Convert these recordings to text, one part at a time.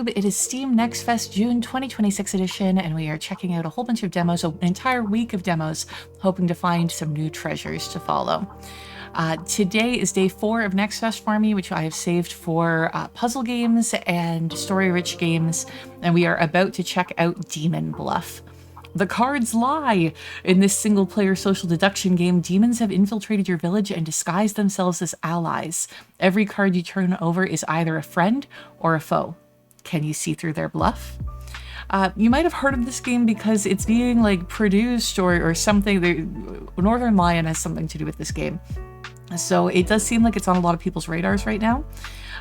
YouTube. It is Steam Next Fest June 2026 edition, and we are checking out a whole bunch of demos, an entire week of demos, hoping to find some new treasures to follow. Today is day 4 of Next Fest for me, which I have saved for puzzle games and story-rich games, and we are about to check out Demon Bluff. The cards lie! In this single-player social deduction game, demons have infiltrated your village and disguised themselves as allies. Every card you turn over is either a friend or a foe. Can you see through their bluff? You might have heard of this game because it's being like produced or something. Northern Lion has something to do with this game. So it does seem like it's on a lot of people's radars right now.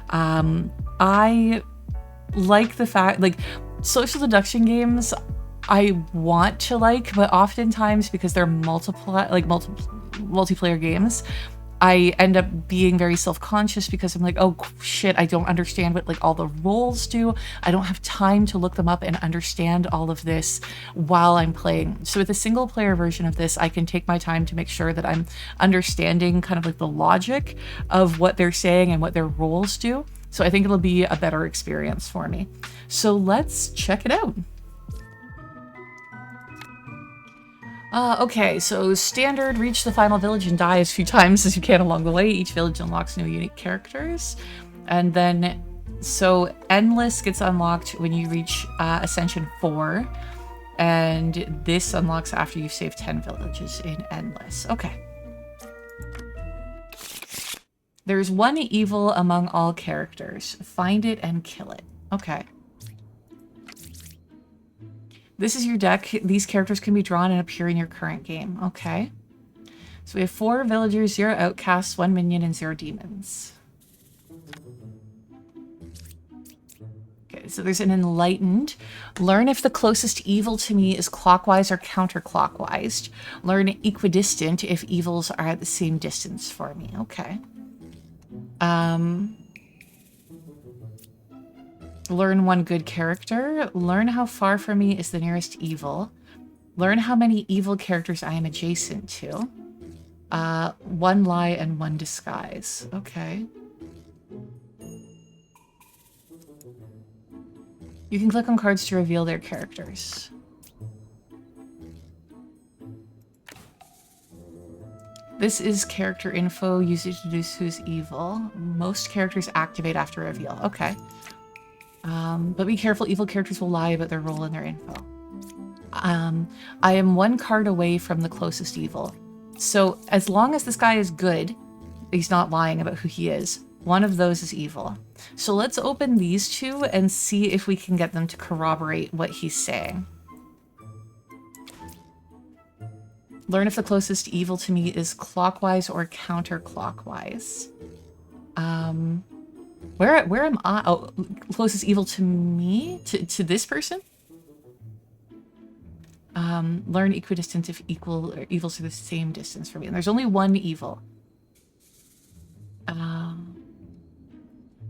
I like the fact, like, social deduction games I want to like, but oftentimes because they're multiplayer games, I end up being very self-conscious because I'm like, oh shit, I don't understand what like all the roles do. I don't have time to look them up and understand all of this while I'm playing. So with a single player version of this, I can take my time to make sure that I'm understanding kind of like the logic of what they're saying and what their roles do. So I think it'll be a better experience for me. So let's check it out. Okay, so standard, reach the final village and die as few times as you can along the way. Each village unlocks new unique characters. And then, so Endless gets unlocked when you reach Ascension 4. And this unlocks after you've saved 10 villages in Endless. Okay. There's one evil among all characters. Find it and kill it. Okay. This is your deck. These characters can be drawn and appear in your current game. Okay. So we have 4 villagers, 0 outcasts, 1 minion, and 0 demons. Okay, so there's an enlightened. Learn if the closest evil to me is clockwise or counterclockwise. Learn equidistant if evils are at the same distance for me. Okay. Learn one good character. Learn how far from me is the nearest evil. Learn how many evil characters I am adjacent to. 1 lie and 1 disguise. Okay. You can click on cards to reveal their characters. This is character info. Use it to deduce who's evil. Most characters activate after reveal. Okay. But be careful, evil characters will lie about their role and their info. I am 1 card away from the closest evil. So as long as this guy is good, he's not lying about who he is, one of those is evil. So let's open these 2 and see if we can get them to corroborate what he's saying. Learn if the closest evil to me is clockwise or counterclockwise. Where am I? Oh, closest evil to me? To this person? Learn equidistant if evils are the same distance for me. And there's only 1 evil.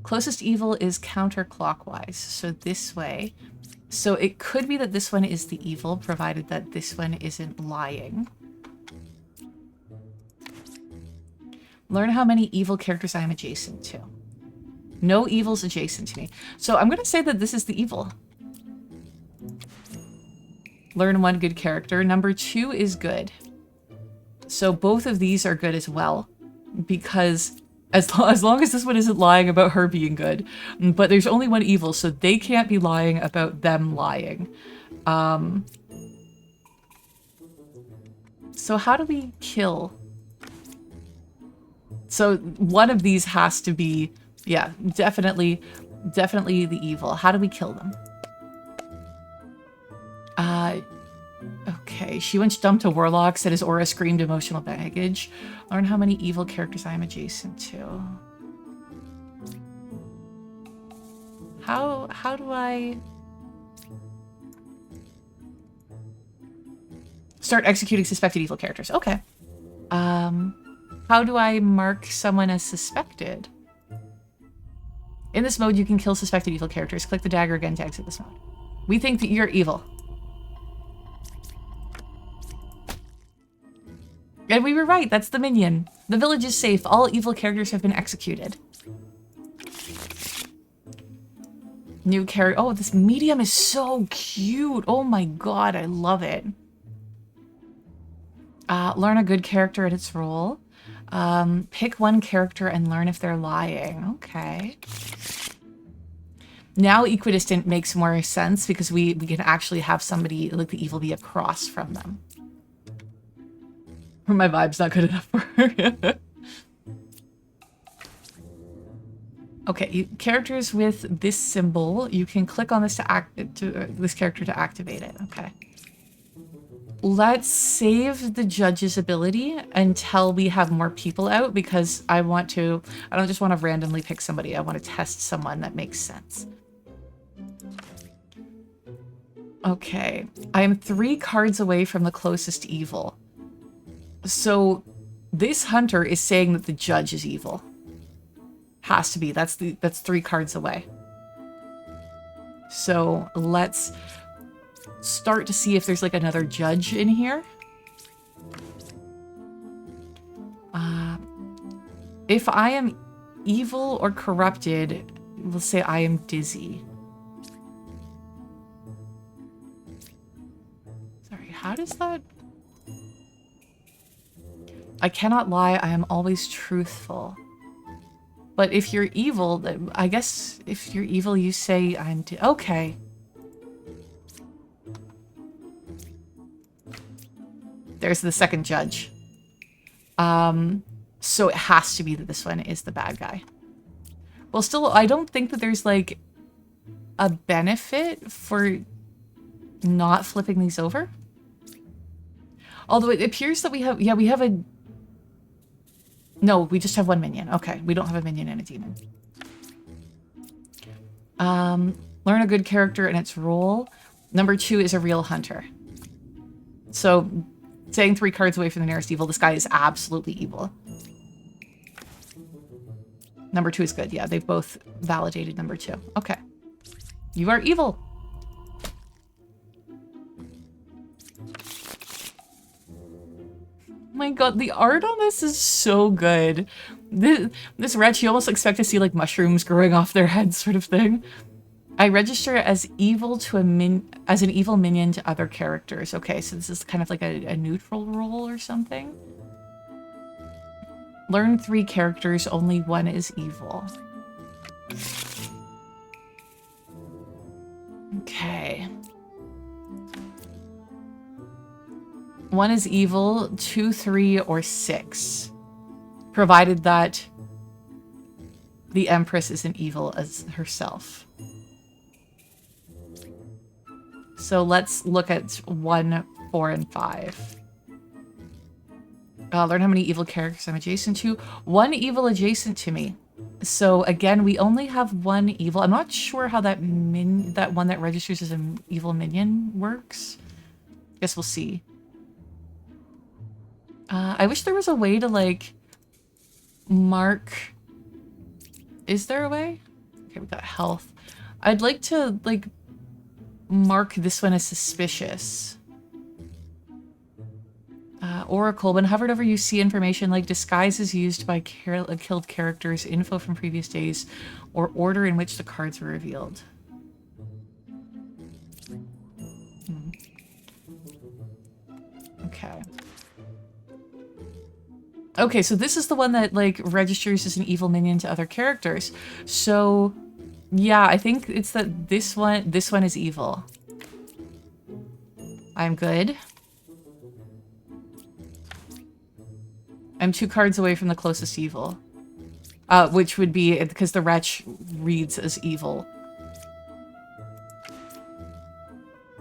Closest evil is counterclockwise, so this way. So it could be that this one is the evil, provided that this one isn't lying. Learn how many evil characters I am adjacent to. No evils adjacent to me. So I'm going to say that this is the evil. Learn 1 good character. Number 2 is good. So both of these are good as well. Because as long as this one isn't lying about her being good. But there's only 1 evil, so they can't be lying about them lying. So how do we kill? So one of these has to be... Yeah, definitely the evil. How do we kill them? Okay, she once dumped a warlock, said his aura screamed emotional baggage. Learn how many evil characters I am adjacent to. How do I... Start executing suspected evil characters. Okay. How do I mark someone as suspected? In this mode, you can kill suspected evil characters. Click the dagger again to exit this mode. We think that you're evil. And we were right, that's the minion. The village is safe. All evil characters have been executed. New character. Oh, this medium is so cute. Oh my god, I love it. Learn a good character at its role. Pick one character and learn if they're lying. Okay. Now equidistant makes more sense because we can actually have somebody, like the evil, be across from them. My vibe's not good enough for her. Okay, characters with this symbol, you can click on this to this character to activate it. Okay. Let's save the judge's ability until we have more people out because I don't just want to randomly pick somebody. I want to test someone that makes sense. Okay, I am 3 cards away from the closest evil. So this hunter is saying that the judge is evil. Has to be. That's 3 cards away. So let's start to see if there's like another judge in here. If I am evil or corrupted, we'll say I am dizzy. Sorry, how does that... I cannot lie, I am always truthful. But if you're evil, I guess if you're evil, you say I'm... Okay. There's the second judge. So it has to be that this one is the bad guy. Well, still, I don't think that there's, like, a benefit for not flipping these over. Although it appears that we have... Yeah, we have a... No, we just have 1 minion. Okay, we don't have a minion and a demon. Learn a good character and its role. Number 2 is a real hunter. So, saying 3 cards away from the nearest evil, this guy is absolutely evil. Number 2 is good. Yeah, they've both validated number 2. Okay. You are evil. Oh my god, the art on this is so good. This wretch, you almost expect to see like mushrooms growing off their heads sort of thing. I register as evil to as an evil minion to other characters. Okay, so this is kind of like a neutral role or something. Learn 3 characters, only 1 is evil. Okay. 1 is evil, 2, 3, or 6. Provided that the Empress isn't evil as herself. So let's look at 1, 4, and 5. Learn how many evil characters I'm adjacent to. 1 evil adjacent to me. So again, we only have 1 evil. I'm not sure how that one that registers as an evil minion works. Guess we'll see. I wish there was a way to like mark. Is there a way? Okay, we got health. I'd like to like mark this one as suspicious. Oracle, when hovered over, you see information like disguises used by killed characters, info from previous days, or order in which the cards were revealed. Okay. Okay, so this is the one that like registers as an evil minion to other characters. So yeah, I think it's that this one is evil. I'm good. I'm 2 cards away from the closest evil. Which would be because the wretch reads as evil.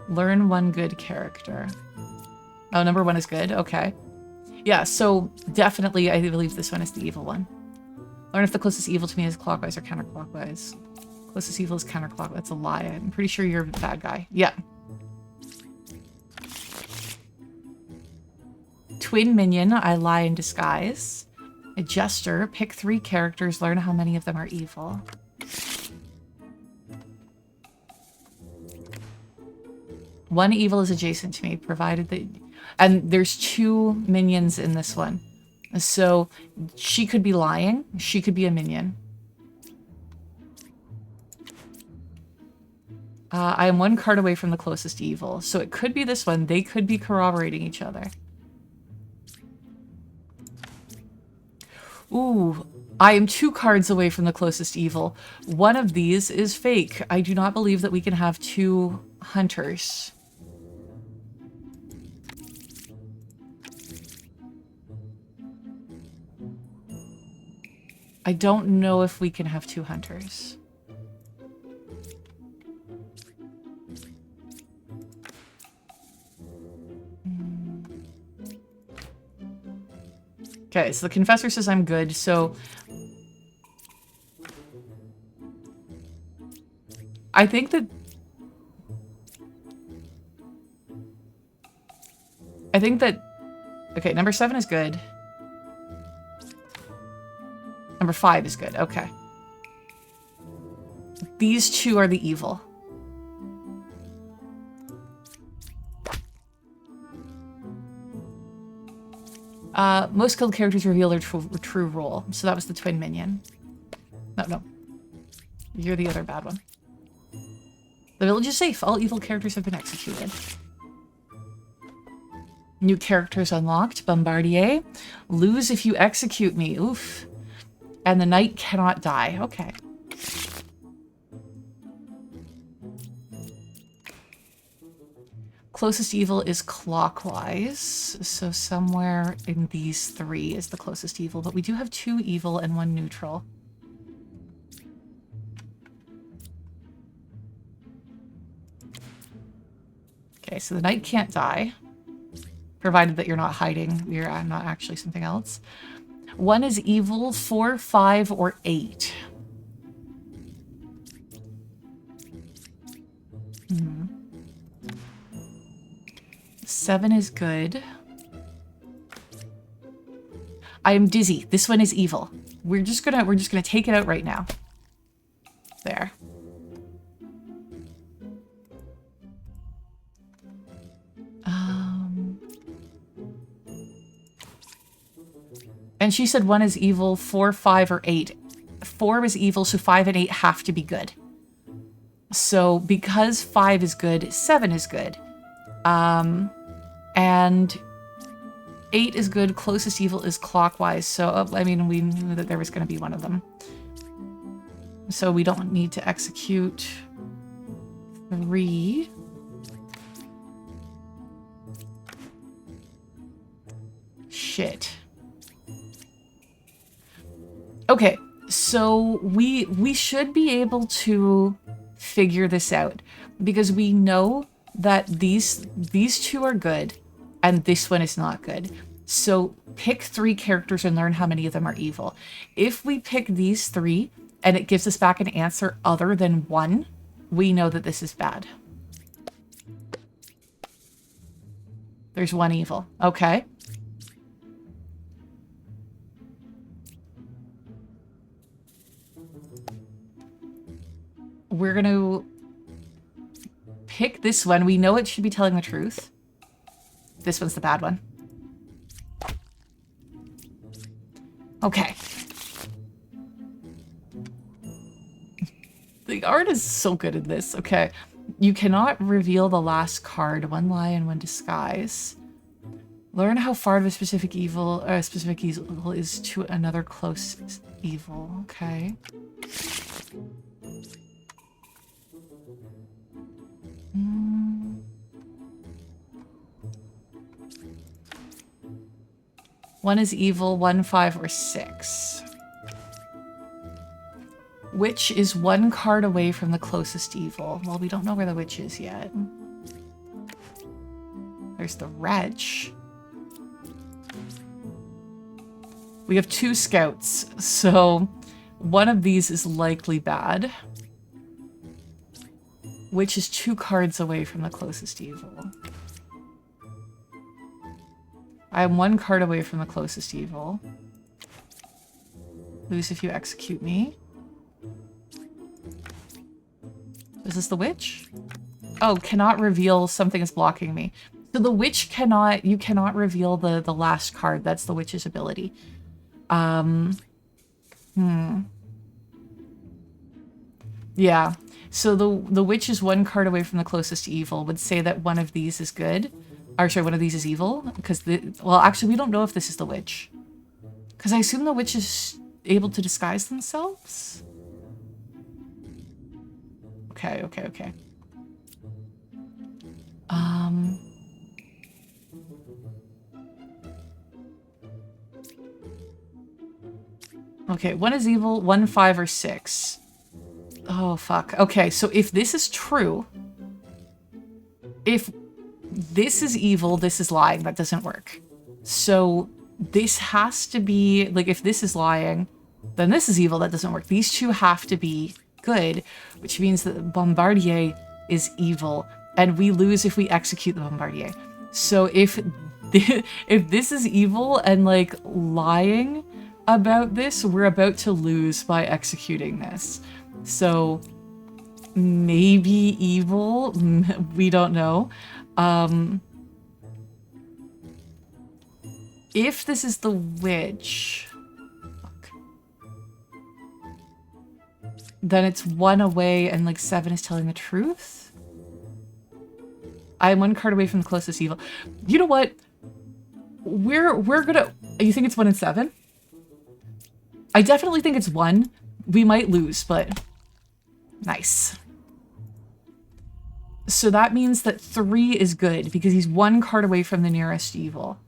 Learn 1 good character. Oh, number 1 is good. Okay. Yeah, so definitely I believe this one is the evil one. Learn if the closest evil to me is clockwise or counterclockwise. Closest evil is counterclockwise. That's a lie. I'm pretty sure you're the bad guy. Yeah. Twin minion, I lie in disguise. A jester, pick 3 characters, learn how many of them are evil. One evil is adjacent to me, provided that... And there's 2 minions in this one. So she could be lying. She could be a minion. I am one card away from the closest evil. So it could be this one. They could be corroborating each other. Ooh, I am 2 cards away from the closest evil. One of these is fake. I do not believe that we can have 2 hunters. I don't know if we can have 2 hunters. Okay, so the confessor says I'm good, so I think that okay, number 7 is good. Number 5 is good. Okay. These 2 are the evil. Most skilled characters reveal their true role. So that was the twin minion. No. You're the other bad one. The village is safe. All evil characters have been executed. New characters unlocked. Bombardier. Lose if you execute me. Oof. And the knight cannot die. Okay. Closest evil is clockwise. So somewhere in these 3 is the closest evil. But we do have 2 evil and 1 neutral. Okay, so the knight can't die. Provided that you're not hiding. You're not actually something else. 1 is evil, 4, 5, or 8. 7 is good. I am dizzy. This one is evil. We're just gonna take it out right now. There. And she said 1 is evil, 4, 5, or 8. 4 is evil, so 5 and 8 have to be good. So because 5 is good, 7 is good. And 8 is good, closest evil is clockwise. So, I mean, we knew that there was going to be one of them. So we don't need to execute 3. Shit. Okay, so we should be able to figure this out because we know that these 2 are good and this one is not good. So pick 3 characters and learn how many of them are evil. If we pick these 3 and it gives us back an answer other than 1, we know that this is bad. There's 1 evil. Okay. We're going to pick this one. We know it should be telling the truth. This one's the bad one. Okay. The art is so good in this. Okay. You cannot reveal the last card. 1 lie and 1 disguise. Learn how far of a specific evil is to another close evil. Okay. One is evil, 1, 5, or 6. Witch is 1 card away from the closest evil. Well, we don't know where the witch is yet. There's the wretch. We have 2 scouts, so one of these is likely bad. Witch is 2 cards away from the closest evil. I am 1 card away from the closest evil. Lose if you execute me. Is this the witch? Oh, cannot reveal something is blocking me. So the witch cannot, you cannot reveal the last card. That's the witch's ability. Yeah. So the witch is one card away from the closest evil. Would say that one of these is good. Or sorry, one of these is evil. Because well, actually, we don't know if this is the witch. Because I assume the witch is able to disguise themselves. Okay, okay, okay. Okay, one is evil, 1, 5, or 6. Oh, fuck. Okay, so if this is true, if this is evil, this is lying, that doesn't work. So this has to be, like, if this is lying, then this is evil, that doesn't work. These two have to be good, which means that Bombardier is evil, and we lose if we execute the Bombardier. So if this is evil and, like, lying about this, we're about to lose by executing this. So maybe evil, we don't know. If this is the witch, fuck, then it's 1 away and like 7 is telling the truth. I am 1 card away from the closest evil. You know what? We're gonna, you think it's 1 and 7? I definitely think it's 1. We might lose, but nice. So that means that 3 is good because he's 1 card away from the nearest evil.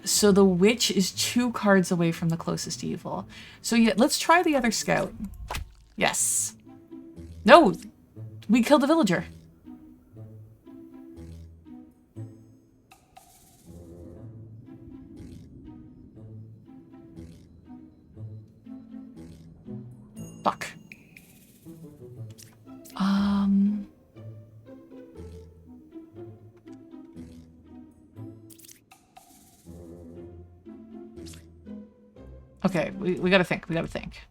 So the witch is 2 cards away from the closest evil. So yeah, let's try the other scout. Yes. No, we killed the villager. Fuck. Okay, we gotta think, we gotta think.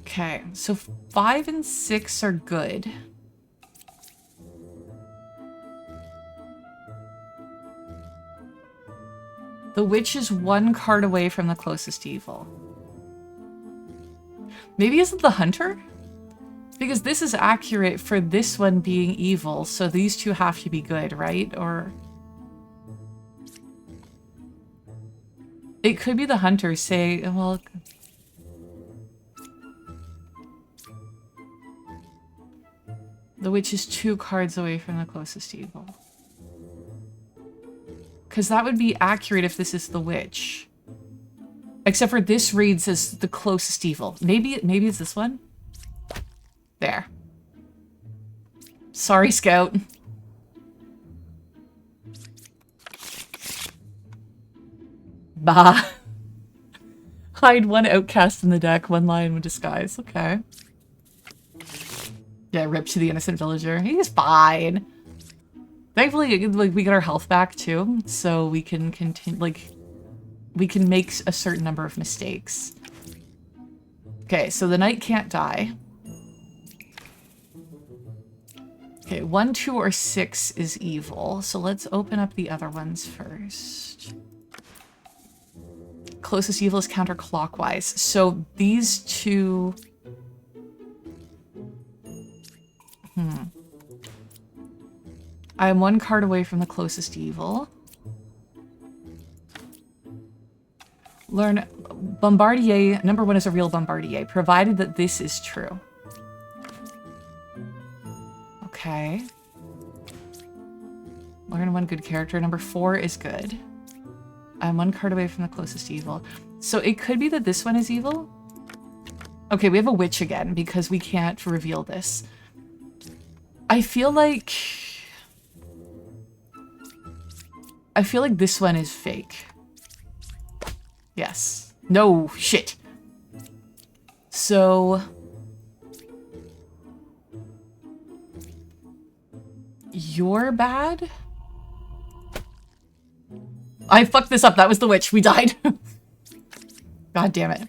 Okay, so 5 and 6 are good. The witch is 1 card away from the closest evil. Maybe is it the hunter? Because this is accurate for this one being evil, so these two have to be good, right? Or it could be the hunter, say, well, the witch is 2 cards away from the closest evil. Because that would be accurate if this is the witch. Except for this reads as the closest evil. Maybe it's this one? There. Sorry, Scout. Bah. Hide 1 outcast in the deck, 1 lion with disguise. Okay. Yeah, rip to the innocent villager. He's fine. Thankfully, like, we get our health back too, so we can continue, like, we can make a certain number of mistakes. Okay, so the knight can't die. Okay, 1, 2, or 6 is evil, so let's open up the other ones first. Closest evil is counterclockwise, so these two... I am 1 card away from the closest evil. Learn Bombardier. Number 1 is a real Bombardier, provided that this is true. Okay. Learn 1 good character. Number 4 is good. I'm 1 card away from the closest evil. So it could be that this one is evil. Okay, we have a witch again because we can't reveal this. I feel like this one is fake. Yes. No, shit. So... you're bad? I fucked this up. That was the witch. We died. God damn it.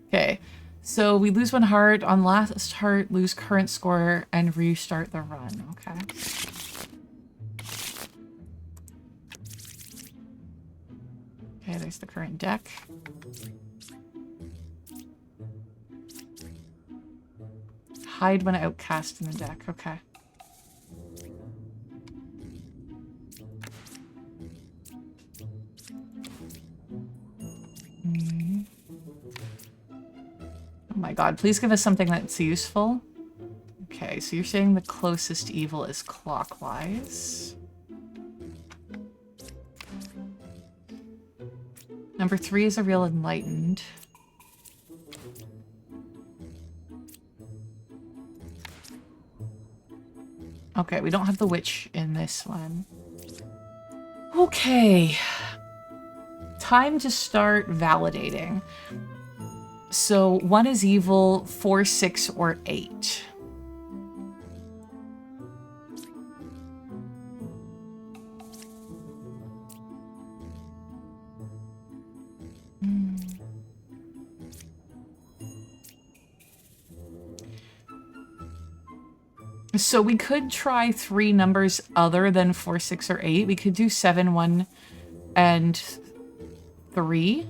Okay. So we lose 1 heart. On last heart, lose current score and restart the run. Okay. Okay, there's the current deck. Hide when outcast in the deck. Okay. Oh my god, please give us something that's useful. Okay, so you're saying the closest evil is clockwise. Number 3 is a real enlightened. Okay, we don't have the witch in this one. Okay. Time to start validating. So 1 is evil, 4, 6, or 8. So we could try 3 numbers other than 4, 6, or 8. We could do 7, 1, and 3.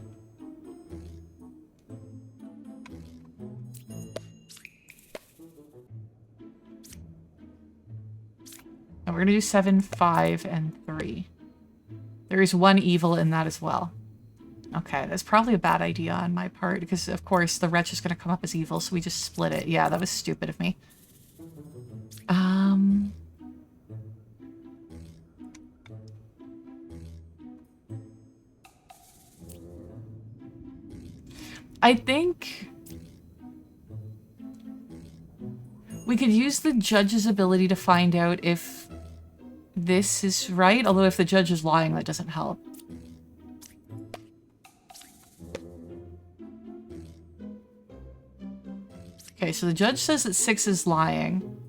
And we're going to do 7, 5, and 3. There is 1 evil in that as well. Okay, that's probably a bad idea on my part, because of course the wretch is going to come up as evil, so we just split it. Yeah, that was stupid of me. I think we could use the judge's ability to find out if this is right, although if the judge is lying, that doesn't help. Okay, so the judge says that 6 is lying.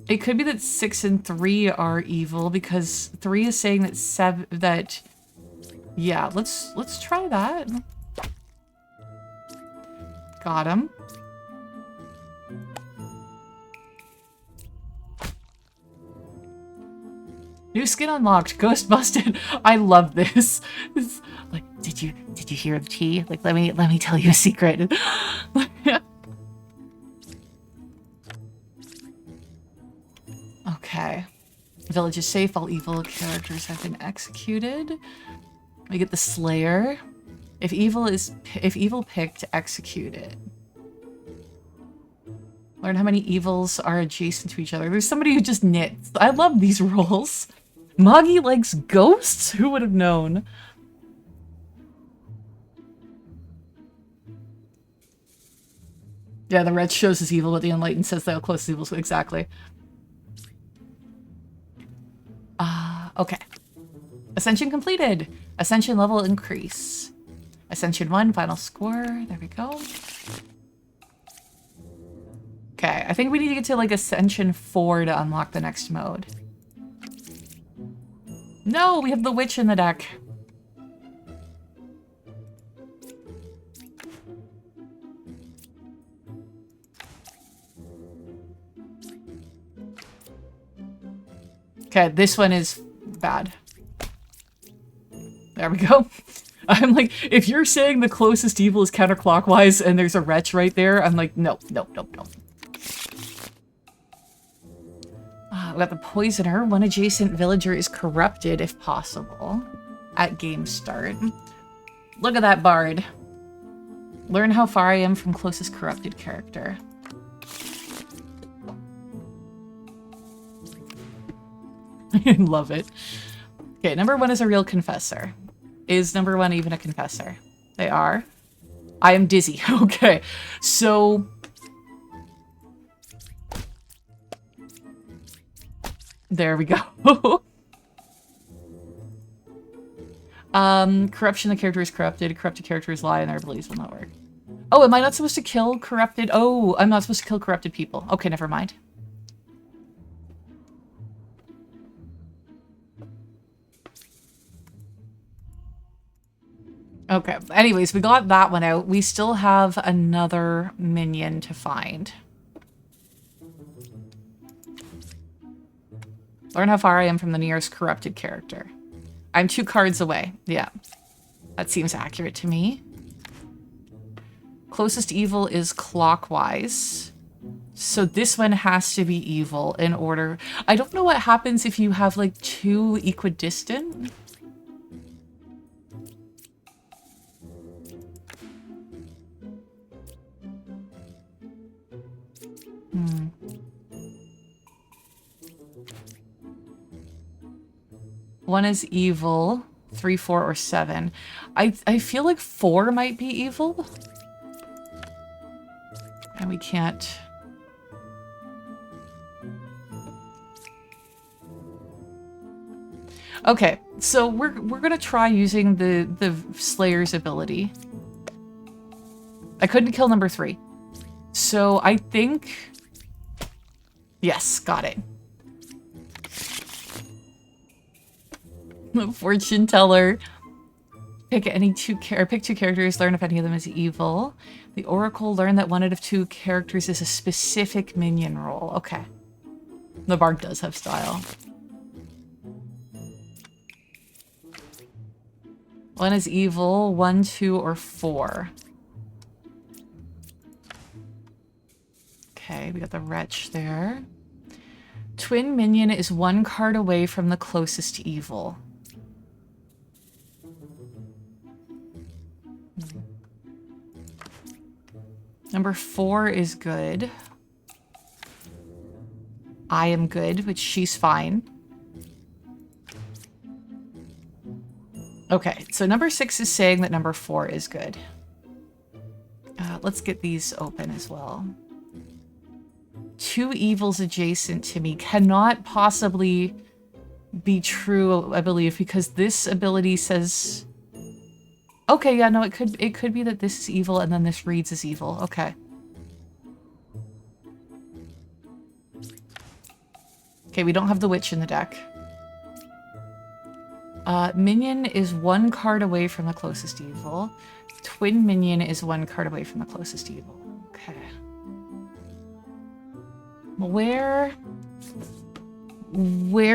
It could be that 6 and 3 are evil, because 3 is saying that yeah, let's try that. Got him. New skin unlocked. Ghost busted. I love this. It's like, did you hear the tea? Like, let me tell you a secret. Okay. Village is safe. All evil characters have been executed. We get the Slayer. If evil picked, execute it. Learn how many evils are adjacent to each other. There's somebody who just knits. I love these rolls. Moggy likes ghosts? Who would have known? Yeah, the red shows is evil, but the enlightened says they'll close evils. Exactly. Okay. Ascension completed. Ascension level increase. Ascension 1, final score. There we go. Okay, I think we need to get to like Ascension 4 to unlock the next mode. No, we have the witch in the deck. Okay, this one is bad. There we go. I'm like, if you're saying the closest evil is counterclockwise and there's a wretch right there, I'm like, no, no, no, no. We got the poisoner. One adjacent villager is corrupted if possible at game start. Look at that bard. Learn how far I am from closest corrupted character. Love it. Okay, number 1 is a real confessor. Is number 1 even a confessor? They are. I am dizzy. Okay, so... there we go. Corruption, the character is corrupted. Corrupted characters lie and their abilities will not work. Oh, am I not supposed to kill corrupted? Oh, I'm not supposed to kill corrupted people. Okay, never mind. Okay, anyways, we got that one out. We still have another minion to find. Learn how far I am from the nearest corrupted character. I'm 2 cards away. Yeah. That seems accurate to me. Closest evil is clockwise. So this one has to be evil in order. I don't know what happens if you have like 2 equidistant. One is evil, 3, 4, or 7. I feel like 4 might be evil. And we can't. Okay, so we're gonna try using the Slayer's ability. I couldn't kill number 3. So I think... Yes, got it. Fortune teller. Pick any 2 pick 2 characters, learn if any of them is evil. The Oracle, learn that 1 out of 2 characters is a specific minion role. Okay. The Bard does have style. 1 is evil, 1, 2, or 4. Okay, we got the Wretch there. Twin minion is 1 card away from the closest evil. Number 4 is good. I am good, but she's fine. Okay, so number 6 is saying that number 4 is good. Let's get these open as well. 2 evils adjacent to me cannot possibly be true, I believe, because this ability says... Okay, yeah, no, it could be that this is evil and then this reads as evil. Okay. Okay, we don't have the Witch in the deck. Minion is 1 card away from the closest evil. Twin minion is 1 card away from the closest evil. Okay. Where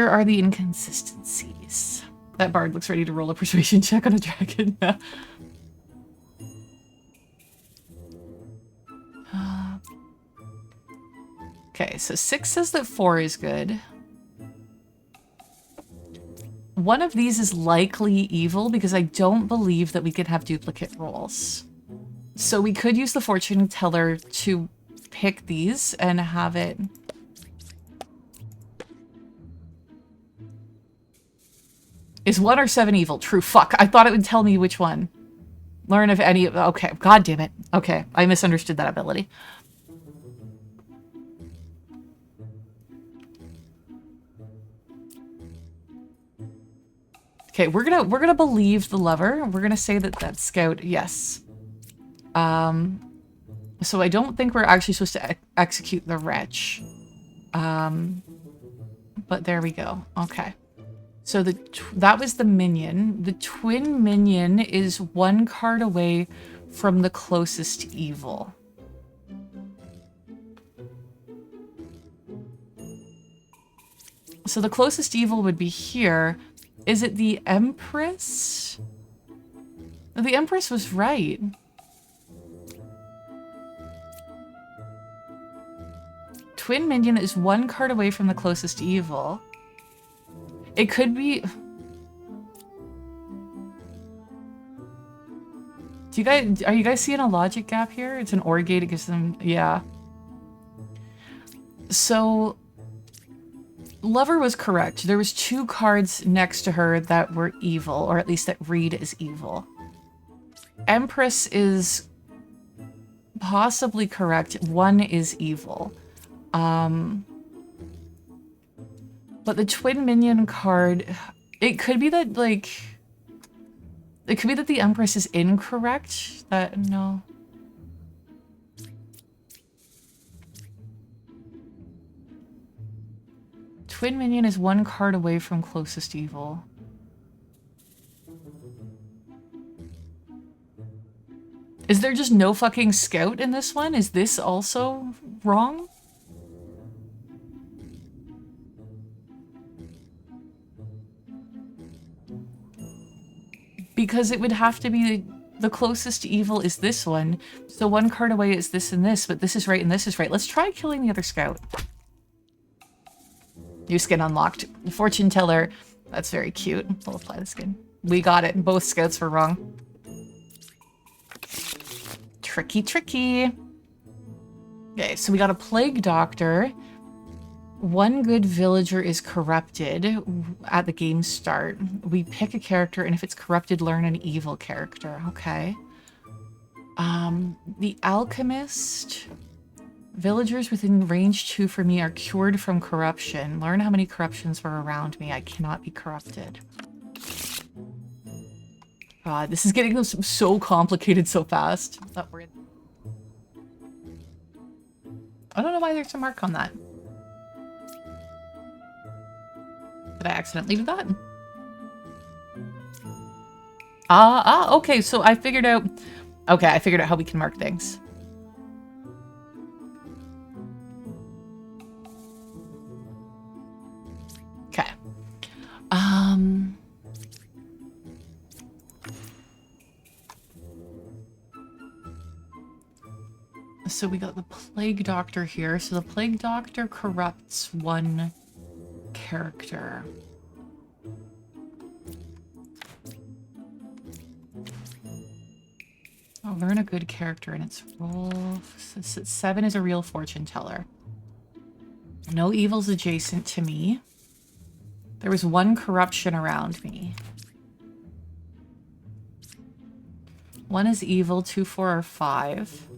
are the inconsistencies? That Bard looks ready to roll a persuasion check on a dragon. Okay, so 6 says that 4 is good. One of these is likely evil because I don't believe that we can have duplicate rolls. So we could use the fortune teller to pick these and have it... Is 1 or 7 evil? True. Fuck. I thought it would tell me which one. Learn if any... Okay. God damn it. Okay. I misunderstood that ability. Okay, we're gonna believe the lover. We're gonna say that that's Scout. Yes. So I don't think we're actually supposed to execute the Wretch. But there we go. Okay. So that was the minion. The twin minion is 1 card away from the closest evil. So the closest evil would be here. Is it the Empress? The Empress was right. Twin minion is 1 card away from the closest evil. It could be... Are you guys seeing a logic gap here? It's an OR gate, it gives them... Yeah. So... Lover was correct. There was 2 cards next to her that were evil, or at least that read as evil. Empress is possibly correct. 1 is evil. But the twin minion card, it could be that, like... It could be that the Empress is incorrect. No. Twin minion is 1 card away from closest evil. Is there just no fucking Scout in this one? Is this also wrong? Because it would have to be the closest to evil is this one. So one card away is this and this, but this is right and this is right. Let's try killing the other scout. New skin unlocked. Fortune teller. That's very cute. We'll apply the skin. We got it. Both scouts were wrong. Tricky, tricky. Okay, so we got a plague doctor. One good villager is corrupted at the game start. We pick a character, and if it's corrupted, learn an evil character. Okay. The alchemist. Villagers within range 2 for me are cured from corruption. Learn how many corruptions were around me. I cannot be corrupted. God, this is getting so complicated so fast. I don't know why there's a mark on that. Did I accidentally do that? Okay, so I figured out... Okay, I figured out how we can mark things. Okay. So we got the plague doctor here. So the plague doctor corrupts one character. I'll learn a good character in its role. 7 is a real fortune teller. No evils adjacent to me. There was one corruption around me. 1 is evil, 2, 4, or 5.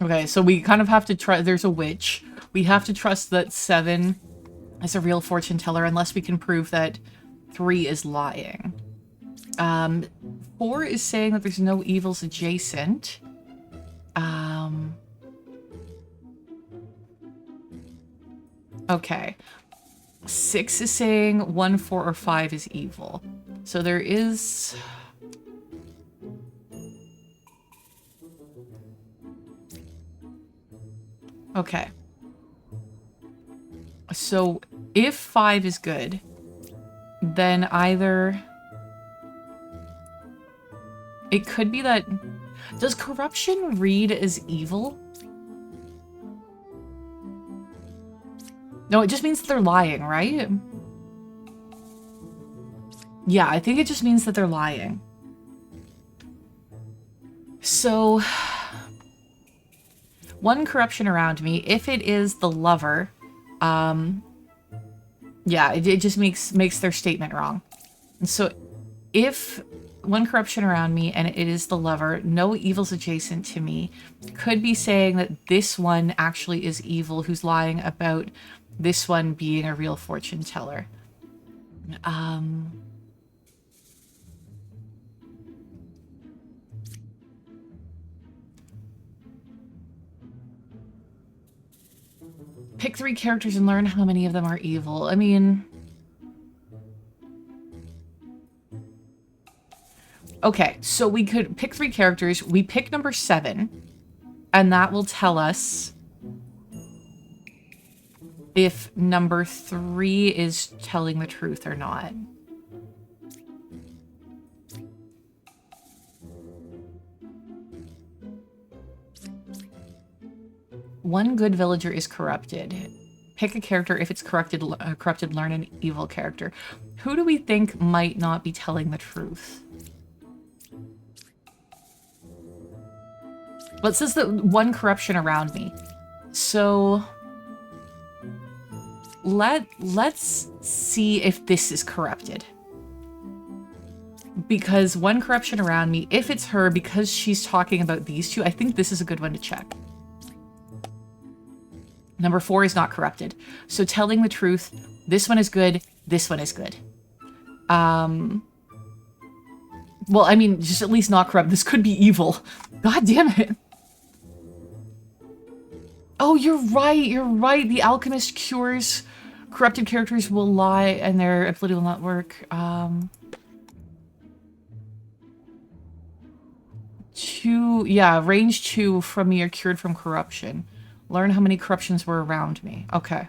Okay, so we kind of have to try. There's a witch. We have to trust that 7 is a real fortune teller unless we can prove that 3 is lying. 4 is saying that there's no evils adjacent. Okay. 6 is saying 1, 4, or 5 is evil. So there is... Okay. So if 5 is good, then either... It could be that... Does corruption read as evil? No, it just means that they're lying, right? Yeah, I think it just means that they're lying. So... 1 corruption around me. If it is the lover, yeah, it just makes their statement wrong. And so if 1 corruption around me and it is the lover, no evils adjacent to me, could be saying that this one actually is evil who's lying about this one being a real fortune teller. Pick 3 characters and learn how many of them are evil. I mean... Okay, so we could pick 3 characters. We pick number 7, and that will tell us if number 3 is telling the truth or not. One good villager is corrupted. Pick a character. If it's corrupted, learn an evil character. Who do we think might not be telling the truth? Well, it says that 1 corruption around me. So let's see if this is corrupted. Because 1 corruption around me, if it's her, because she's talking about these 2, I think this is a good one to check. Number 4 is not corrupted. So telling the truth, this one is good, this one is good. Well, I mean, just at least not corrupt. This could be evil. God damn it. Oh, you're right, you're right. The alchemist cures corrupted characters will lie and their ability will not work. 2, yeah, range 2 from me are cured from corruption. Learn how many corruptions were around me. Okay.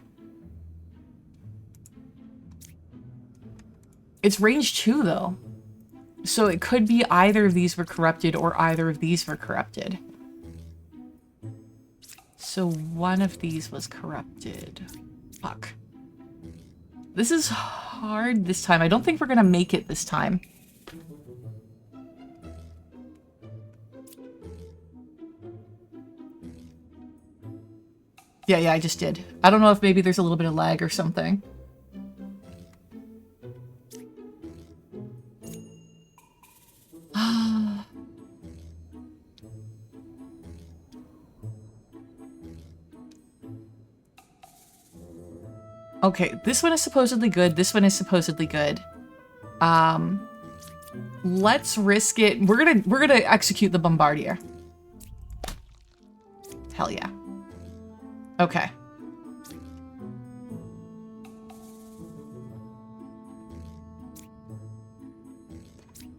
It's range 2, though. So it could be either of these were corrupted or either of these were corrupted. So one of these was corrupted. Fuck. This is hard this time. I don't think we're gonna make it this time. Yeah, I just did. I don't know if maybe there's a little bit of lag or something. Okay, this one is supposedly good. This one is supposedly good. Let's risk it. We're gonna execute the bombardier. Hell yeah. Okay.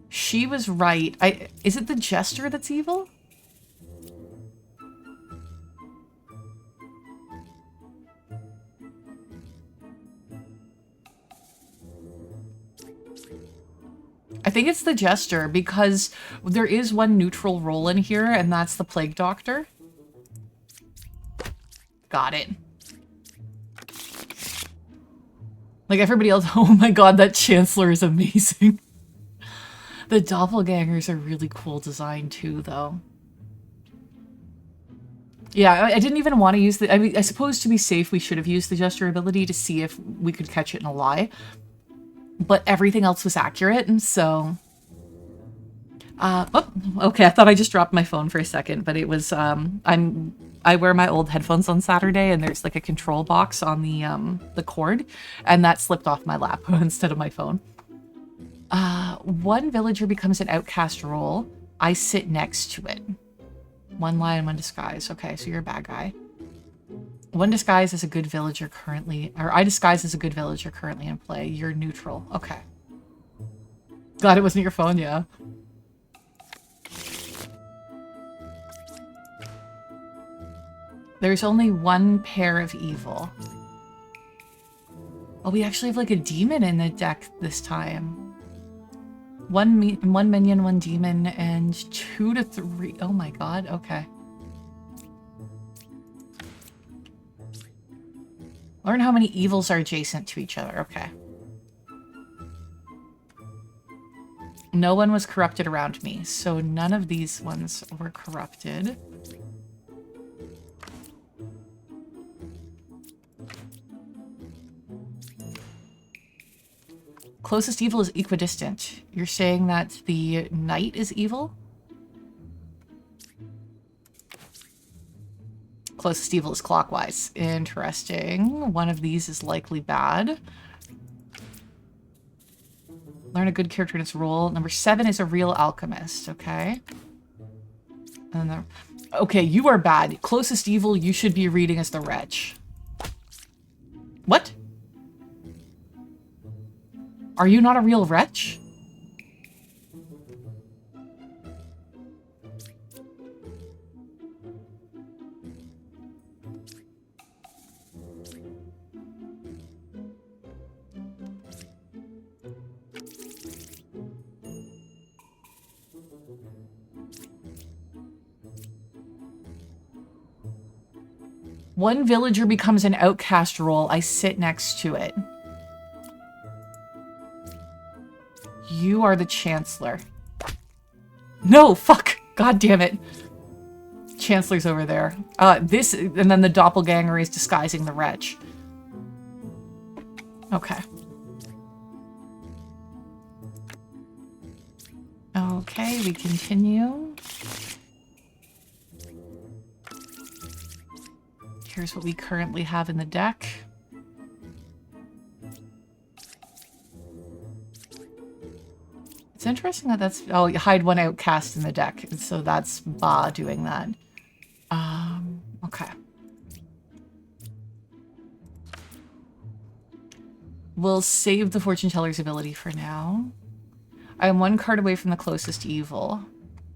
She was right. Is it the jester that's evil? I think it's the jester because there is one neutral role in here, and that's the plague doctor. Got it. Like everybody else, oh my god, that chancellor is amazing. The doppelgangers are really cool design too, though. Yeah, I didn't even want to use the... I mean, I suppose to be safe, we should have used the jester ability to see if we could catch it in a lie. But everything else was accurate, and so... oh, okay, I thought I just dropped my phone for a second, but it was, I wear my old headphones on Saturday, and there's like a control box on the cord, and that slipped off my lap instead of my phone. One villager becomes an outcast role. I sit next to it. One lie and one disguise. Okay, so you're a bad guy. One disguise is a good villager currently, or I disguise as a good villager currently in play. You're neutral. Okay. God, it wasn't your phone, yeah. There's only one pair of evil. Oh, we actually have like a demon in the deck this time. One minion, one demon, and 2 to 3. Oh my god, okay. Learn how many evils are adjacent to each other. Okay. No one was corrupted around me, so none of these ones were corrupted. Closest evil is equidistant. You're saying that the knight is evil? Closest evil is clockwise. Interesting. One of these is likely bad. Learn a good character in its role. Number 7 is a real alchemist. Okay. And then okay, you are bad. Closest evil you should be reading as the wretch. What? Are you not a real wretch? One villager becomes an outcast role. I sit next to it. You are the chancellor. No, fuck. God damn it. Chancellor's over there. This, and then the doppelganger is disguising the wretch. Okay. Okay, we continue. Here's what we currently have in the deck. It's interesting that that's... Oh, you hide one outcast in the deck. And so that's Ba doing that. Okay. We'll save the Fortune Teller's ability for now. I am one card away from the closest evil.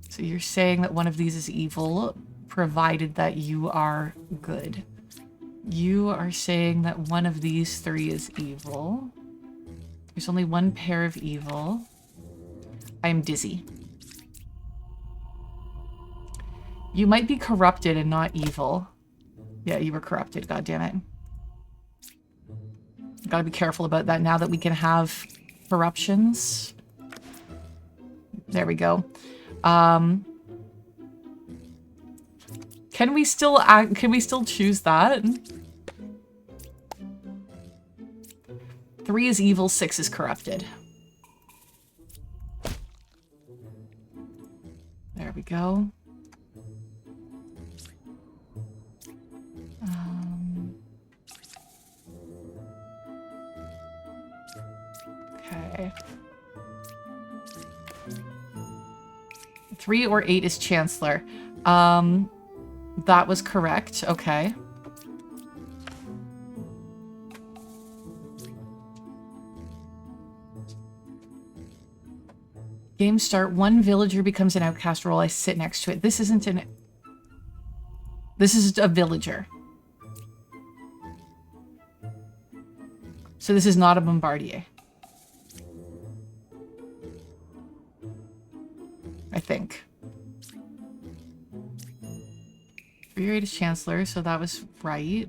So you're saying that one of these is evil, provided that you are good. You are saying that one of these 3 is evil. You're There's only one pair of evil. I am dizzy. You might be corrupted and not evil. Yeah, you were corrupted, god damn it. Gotta be careful about that now that we can have corruptions. There we go. Can we still choose that? 3 is evil, 6 is corrupted. There we go. Okay. 3 or 8 is Chancellor. That was correct. Okay. Game start. 1 villager becomes an outcast role. I sit next to it. This isn't an... This is a villager. So this is not a bombardier. I think. 3 or 8 is Chancellor, so that was right.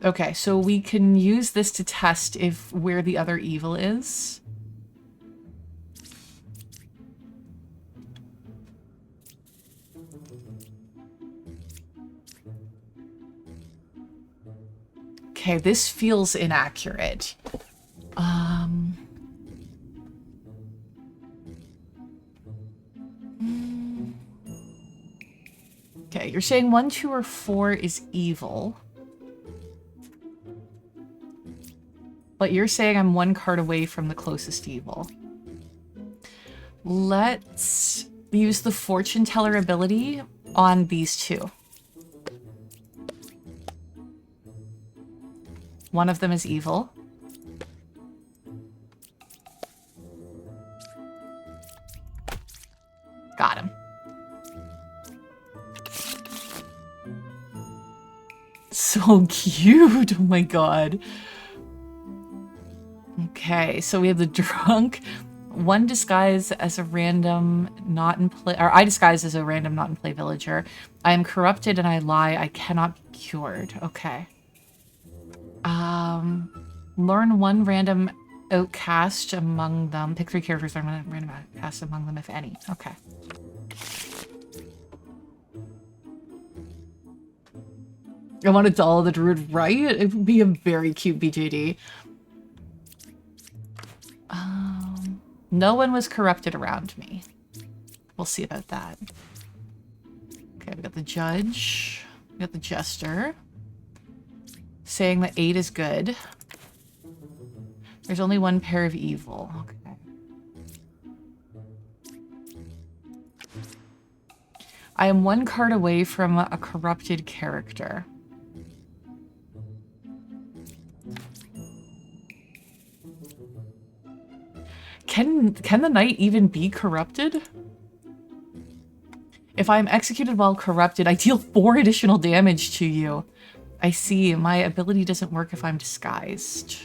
Okay, so we can use this to test if where the other evil is. Okay, this feels inaccurate. Okay, you're saying 1, 2, or 4 is evil. But you're saying I'm 1 card away from the closest evil. Let's use the fortune teller ability on these 2. One of them is evil. Got him. So cute. Oh my god. Okay, so we have the drunk. 1 disguise as a random not in play, or I disguise as a random not in play villager. I am corrupted and I lie. I cannot be cured. Okay. Learn 1 random outcast among them. Pick 3 characters, learn 1 random outcast among them, if any. Okay. I want a doll of the druid, right? It would be a very cute BJD. No one was corrupted around me. We'll see about that. Okay, we got the judge. We got the jester. Saying that 8 is good. There's only 1 pair of evil. Okay. I am 1 card away from a corrupted character. Can the knight even be corrupted? If I am executed while corrupted, I deal 4 additional damage to you. I see. My ability doesn't work if I'm disguised.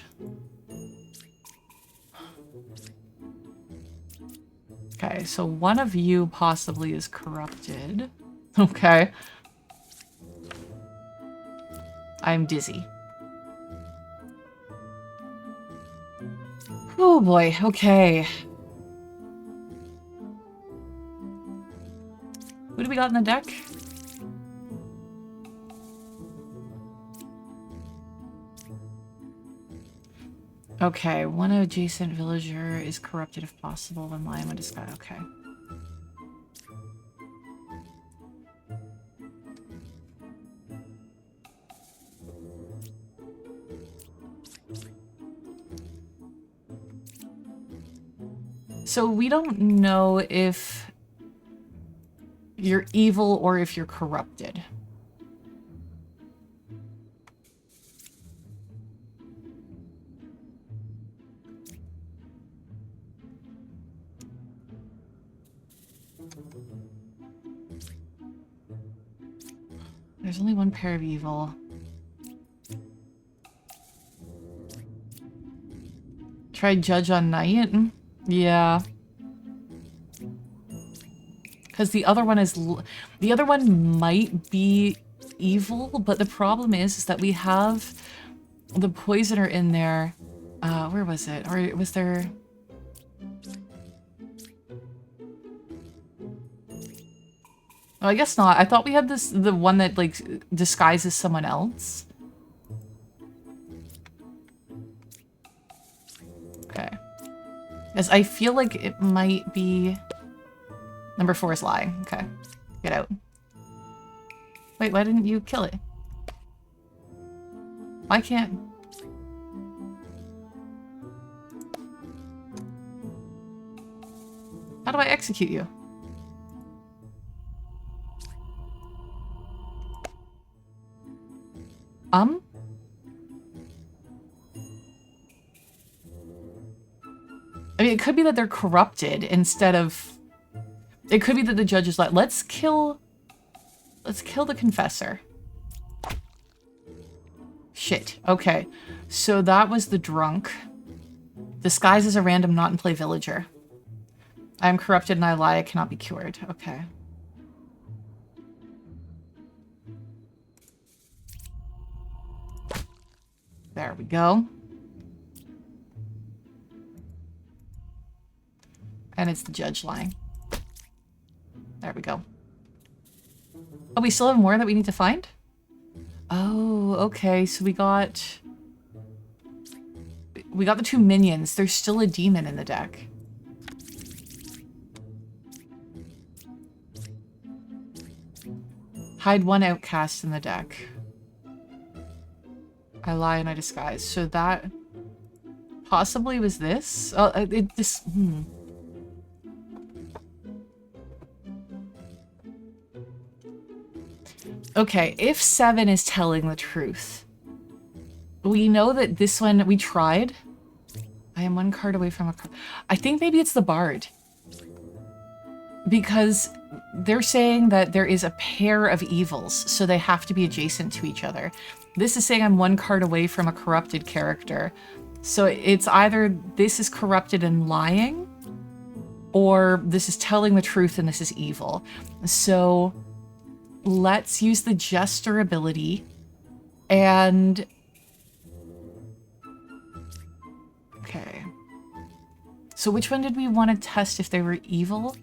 Okay, so one of you possibly is corrupted. Okay. I'm dizzy. Oh boy, okay. Who do we got in the deck? Okay, 1 adjacent villager is corrupted if possible when lying with this guy. Okay. So we don't know if you're evil or if you're corrupted. There's only 1 pair of evil. Try judge on night. Yeah. Because the other one is... The other one might be evil, but the problem is that we have the poisoner in there. Where was it? Or was there... Oh, I guess not. I thought we had the one that, like, disguises someone else. Okay. Yes, I feel like it might be... Number 4 is lying. Okay. Get out. Wait, why didn't you kill it? Why can't... How do I execute you? I mean, it could be that they're corrupted instead of... It could be that the judge is like, let's kill the confessor. Shit. Okay. So that was the drunk. Disguise as a random not-in-play villager. I am corrupted and I lie. I cannot be cured. Okay. There we go. And it's the judge lying. There we go. Oh, we still have more that we need to find? Oh, okay. So we got the 2 minions. There's still a demon in the deck. Hide 1 outcast in the deck. I lie and I disguise. So that possibly was this. Oh, Okay, if 7 is telling the truth, we know that this one, we tried. I am 1 card away from a card. I think maybe it's the Bard. Because they're saying that there is a pair of evils, so they have to be adjacent to each other. This is saying I'm 1 card away from a corrupted character. So it's either this is corrupted and lying, or this is telling the truth and this is evil. So... let's use the Jester ability and... Okay. So which one did we want to test if they were evil?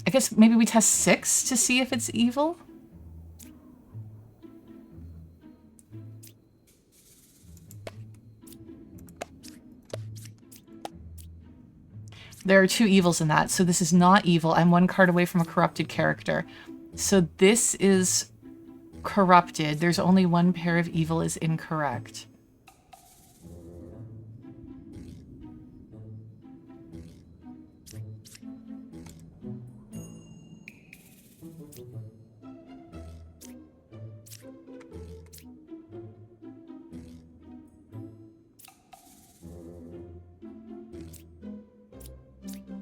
I guess maybe we test 6 to see if it's evil? There are 2 evils in that, so this is not evil. I'm 1 card away from a corrupted character. So this is corrupted. There's only 1 pair of evil is incorrect.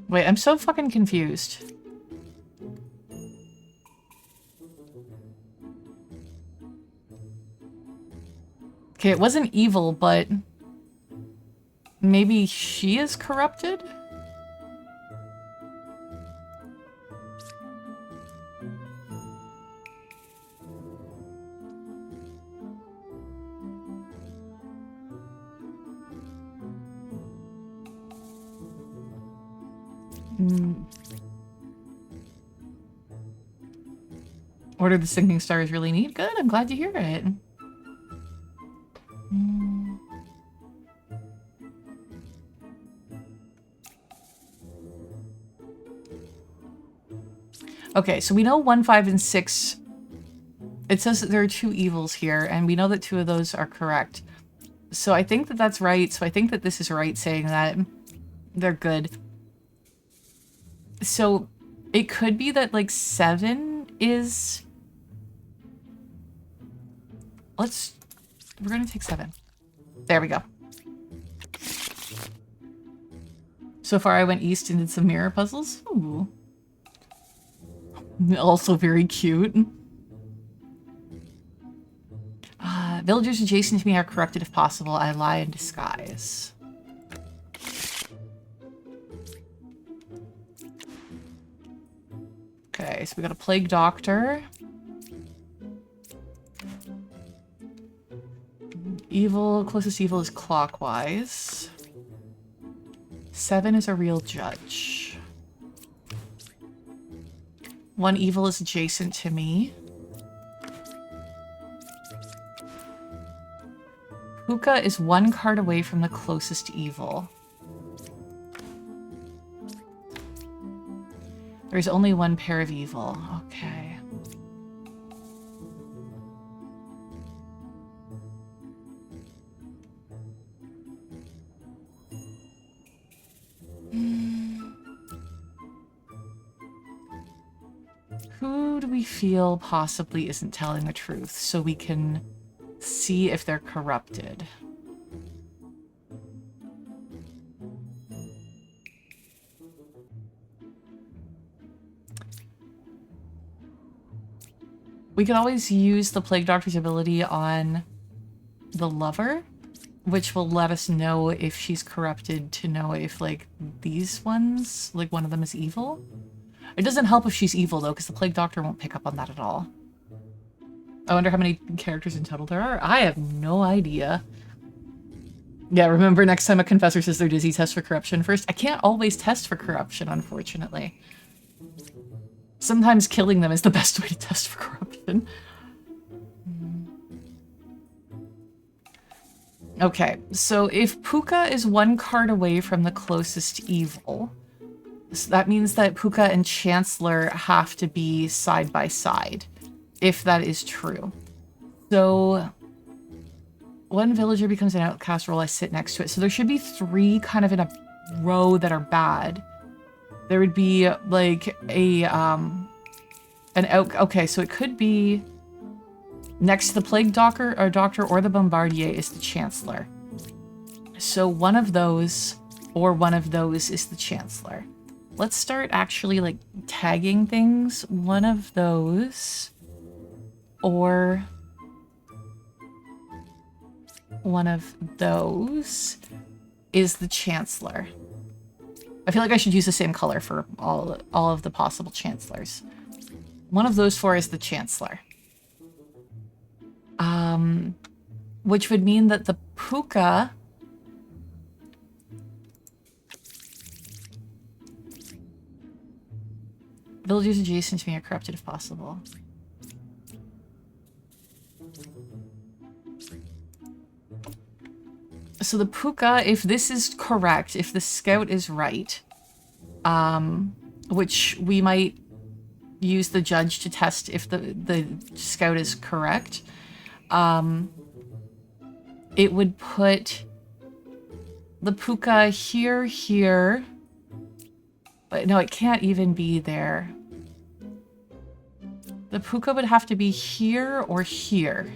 Wait, I'm so fucking confused. Okay, it wasn't evil, but maybe she is corrupted? Order the Sinking Star is really neat. Good, I'm glad to hear it. Okay, so we know 1, 5, and 6. It says that there are 2 evils here, and we know that 2 of those are correct. So I think that that's right. So I think that this is right, saying that they're good. So it could be that, like, 7 is... We're gonna take 7. There we go. So far I went east and did some mirror puzzles. Ooh. Also very cute. Villagers adjacent to me are corrupted if possible. I lie in disguise. Okay, so we got a plague doctor. Evil, closest evil is clockwise. 7 is a real judge. 1 evil is adjacent to me. Puka is 1 card away from the closest evil. There's only 1 pair of evil. Okay. Who do we feel possibly isn't telling the truth so we can see if they're corrupted? We can always use the Plague Doctor's ability on the lover, which will let us know if she's corrupted to know if, like, these ones, like, one of them is evil. It doesn't help if she's evil, though, because the Plague Doctor won't pick up on that at all. I wonder how many characters in total there are. I have no idea. Yeah, remember next time a confessor says they're dizzy, test for corruption first. I can't always test for corruption, unfortunately. Sometimes killing them is the best way to test for corruption. Okay, so if Puka is 1 card away from the closest evil, so that means that Puka and Chancellor have to be side by side, if that is true. So 1 villager becomes an outcast role, I sit next to it. So there should be 3 kind of in a row that are bad. There would be like a okay, so it could be next to the Plague Doctor or the Bombardier is the Chancellor. So one of those or one of those is the Chancellor. Let's start actually like tagging things. One of those or one of those is the Chancellor. I feel like I should use the same color for all of the possible Chancellors. One of those 4 is the Chancellor. Which would mean that the Puka villagers adjacent to me are corrupted if possible. So the Puka, if this is correct, if the scout is right, which we might use the judge to test if the scout is correct, it would put the Puka here, but no, it can't even be there. The Puka would have to be here or here.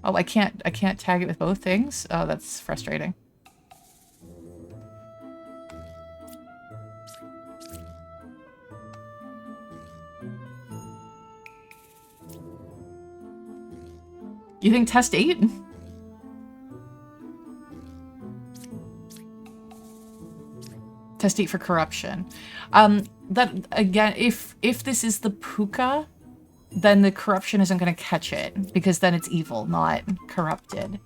Oh, I can't tag it with both things? Oh, that's frustrating. You think test 8? Test 8 for corruption. That again, if this is the Puka, then the corruption isn't going to catch it, because then it's evil, not corrupted.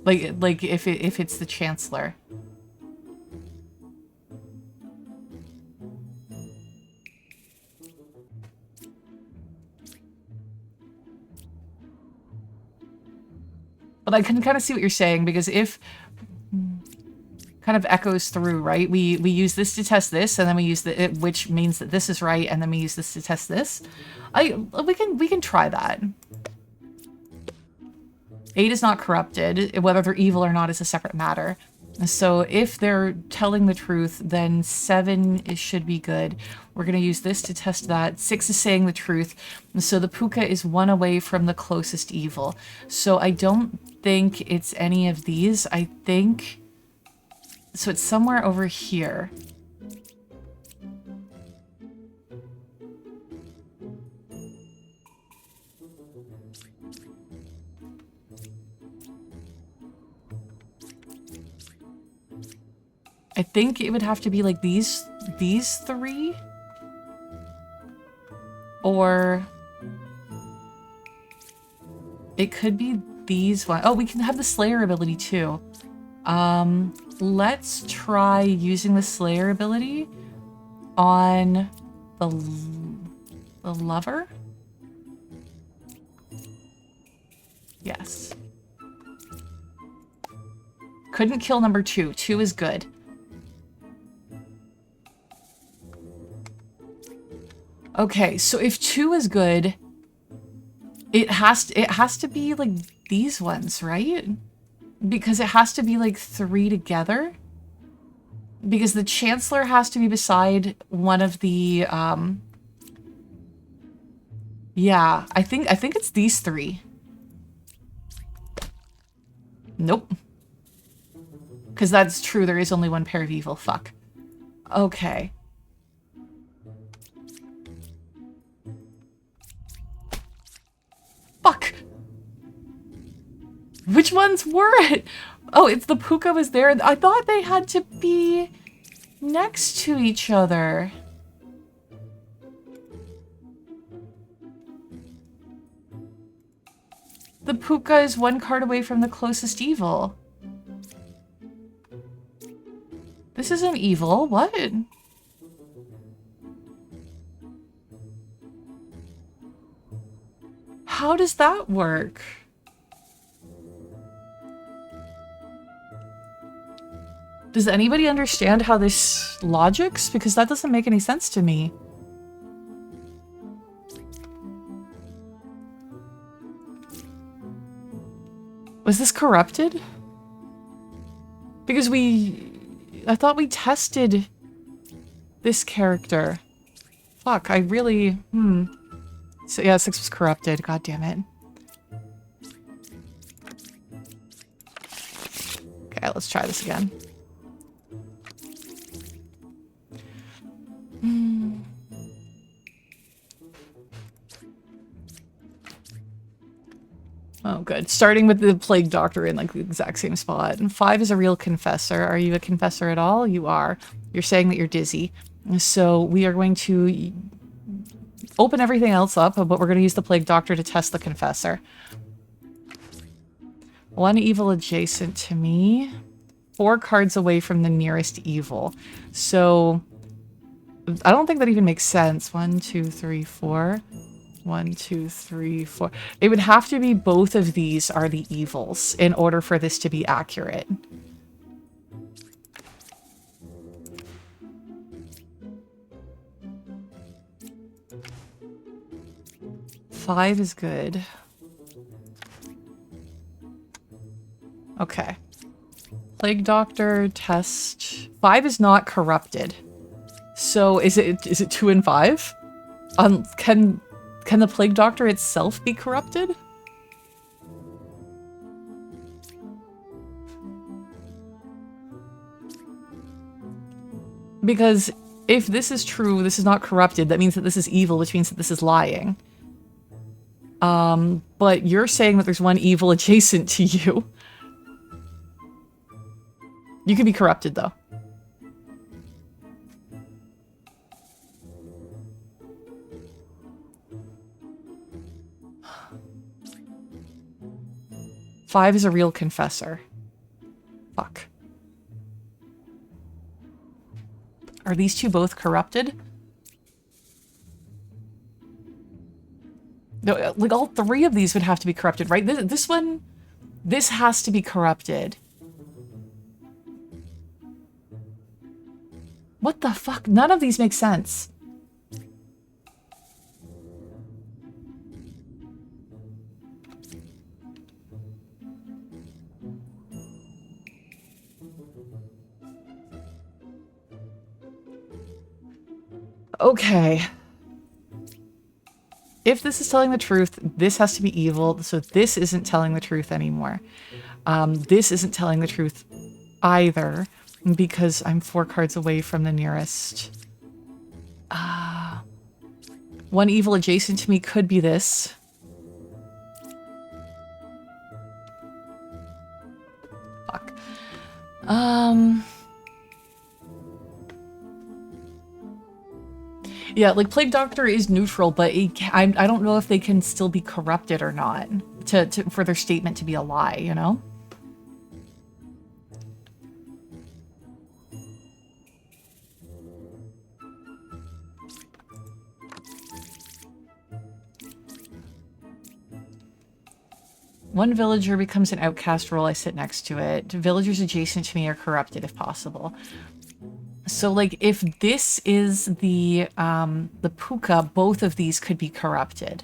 Like if it's the Chancellor. But I can kind of see what you're saying, because if kind of echoes through, right? We use this to test this, and then we use which means that this is right, and then we use this to test this. We can try that. 8 is not corrupted. Whether they're evil or not is a separate matter. So if they're telling the truth, then 7 should be good. We're going to use this to test that. 6 is saying the truth. So the puka is 1 away from the closest evil. So I don't think it's any of these. I think... So it's somewhere over here. I think it would have to be like these 3? Or it could be these one. Oh, we can have the Slayer ability too. Let's try using the Slayer ability on the lover. Yes. Couldn't kill number 2. 2 is good. Okay, so if 2 is good, it has to be like these ones, right? Because it has to be like 3 together. Because the Chancellor has to be beside one of the yeah, I think it's these 3. Nope. Because that's true, there is only one pair of evil. Fuck. Okay. Fuck! Which ones were it? Oh, it's the puka was there. I thought they had to be next to each other. The puka is 1 card away from the closest evil. This isn't evil. What? How does that work? Does anybody understand how this logics? Because that doesn't make any sense to me. Was this corrupted? Because I thought we tested this character. Fuck, I really... So yeah, 6 was corrupted. God damn it. Okay, let's try this again. Oh, good. Starting with the Plague Doctor in like the exact same spot. And 5 is a real confessor. Are you a confessor at all? You are. You're saying that you're dizzy. So we are going to open everything else up, but we're going to use the Plague Doctor to test the confessor. 1 evil adjacent to me. 4 cards away from the nearest evil. So I don't think that even makes sense. 1, 2, 3, 4. 1, 2, 3, 4. It would have to be both of these are the evils in order for this to be accurate. Five is good. Okay. Plague Doctor, test. 5 is not corrupted. So is it 2 and 5? Can the Plague Doctor itself be corrupted? Because if this is true, this is not corrupted, that means that this is evil, which means that this is lying. But you're saying that there's 1 evil adjacent to you. You could be corrupted, though. Five is a real confessor. Fuck. Are these 2 both corrupted? No, like all 3 of these would have to be corrupted, right? This one, this has to be corrupted. What the fuck? None of these make sense. Okay. If this is telling the truth, this has to be evil, so this isn't telling the truth anymore. This isn't telling the truth either, because I'm 4 cards away from the nearest. One evil adjacent to me could be this. Fuck. Yeah, like Plague Doctor is neutral, but I don't know if they can still be corrupted or not for their statement to be a lie, you know? One villager becomes an outcast role. I sit next to it. Villagers adjacent to me are corrupted if possible. So, like, if this is the puka, both of these could be corrupted.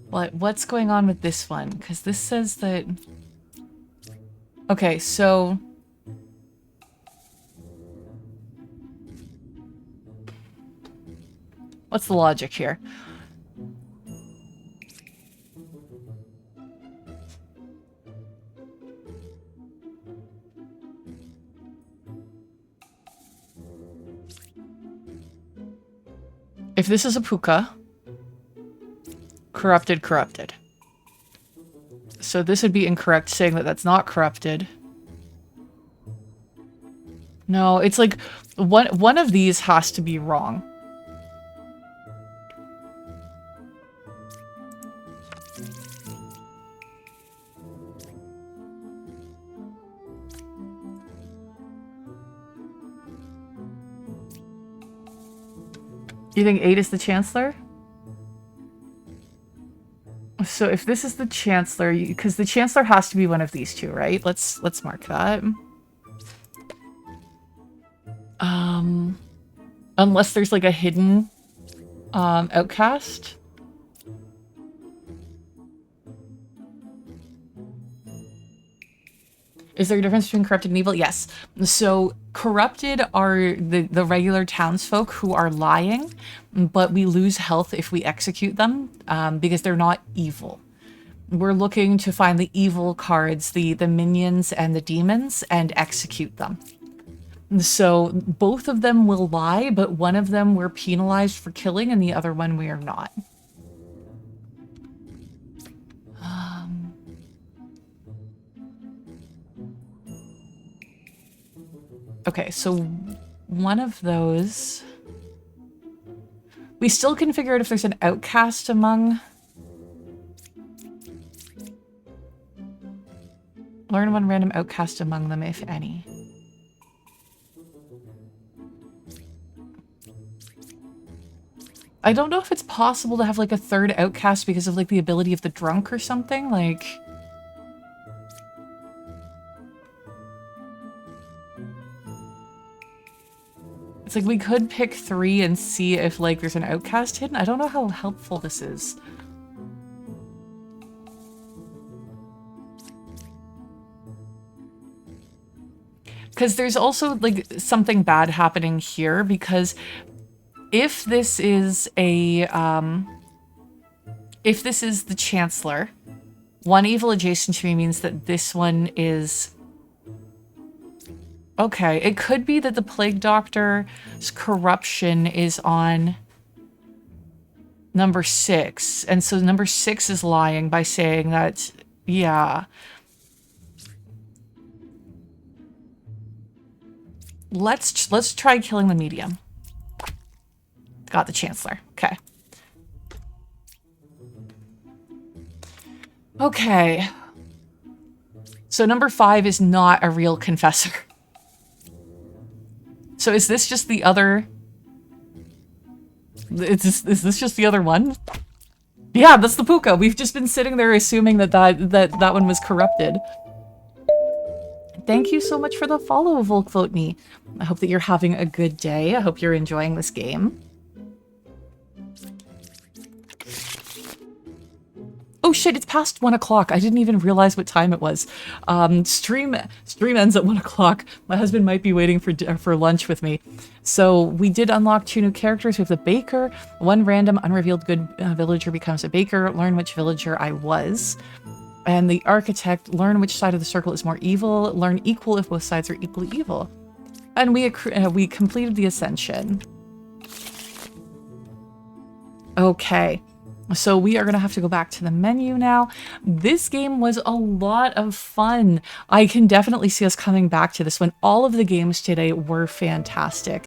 What's going on with this one? Because this says that... Okay, so... What's the logic here? If this is a puka, corrupted, corrupted. So this would be incorrect, saying that that's not corrupted. No, it's like one of these has to be wrong. You think 8 is the Chancellor? So if this is the Chancellor, because the Chancellor has to be one of these two, right? Let's mark that. Unless there's like a hidden outcast. Is there a difference between corrupted and evil? Yes. So corrupted are the regular townsfolk who are lying, but we lose health if we execute them because they're not evil. We're looking to find the evil cards, the minions and the demons, and execute them. So both of them will lie, but one of them we're penalized for killing and the other one we are not. Okay, so one of those... We still can figure out if there's an outcast among... Learn one random outcast among them, if any. I don't know if it's possible to have like a third outcast because of like the ability of the drunk or something, like... It's like we could pick 3 and see if like there's an outcast hidden. I don't know how helpful this is. Because there's also like something bad happening here, because if this is a if this is the Chancellor, one evil adjacent to me means that this one is... Okay, it could be that the Plague Doctor's corruption is on number 6, and so number 6 is lying by saying that, yeah. Let's try killing the medium. Got the Chancellor. Okay. Okay. So number 5 is not a real confessor. So is this just the other... Is this just the other one? Yeah, that's the puka. We've just been sitting there assuming that one was corrupted. Thank you so much for the follow, Volkvotny. I hope that you're having a good day. I hope you're enjoying this game. Oh shit, it's past 1 o'clock. I didn't even realize what time it was. Stream ends at 1 o'clock. My husband might be waiting for lunch with me. So we did unlock 2 new characters. We have the baker. One random unrevealed good villager becomes a baker. Learn which villager I was. And the architect, learn which side of the circle is more evil. Learn equal if both sides are equally evil. And we completed the ascension. Okay. So we are going to have to go back to the menu now. This game was a lot of fun. I can definitely see us coming back to this one. All of the games today were fantastic.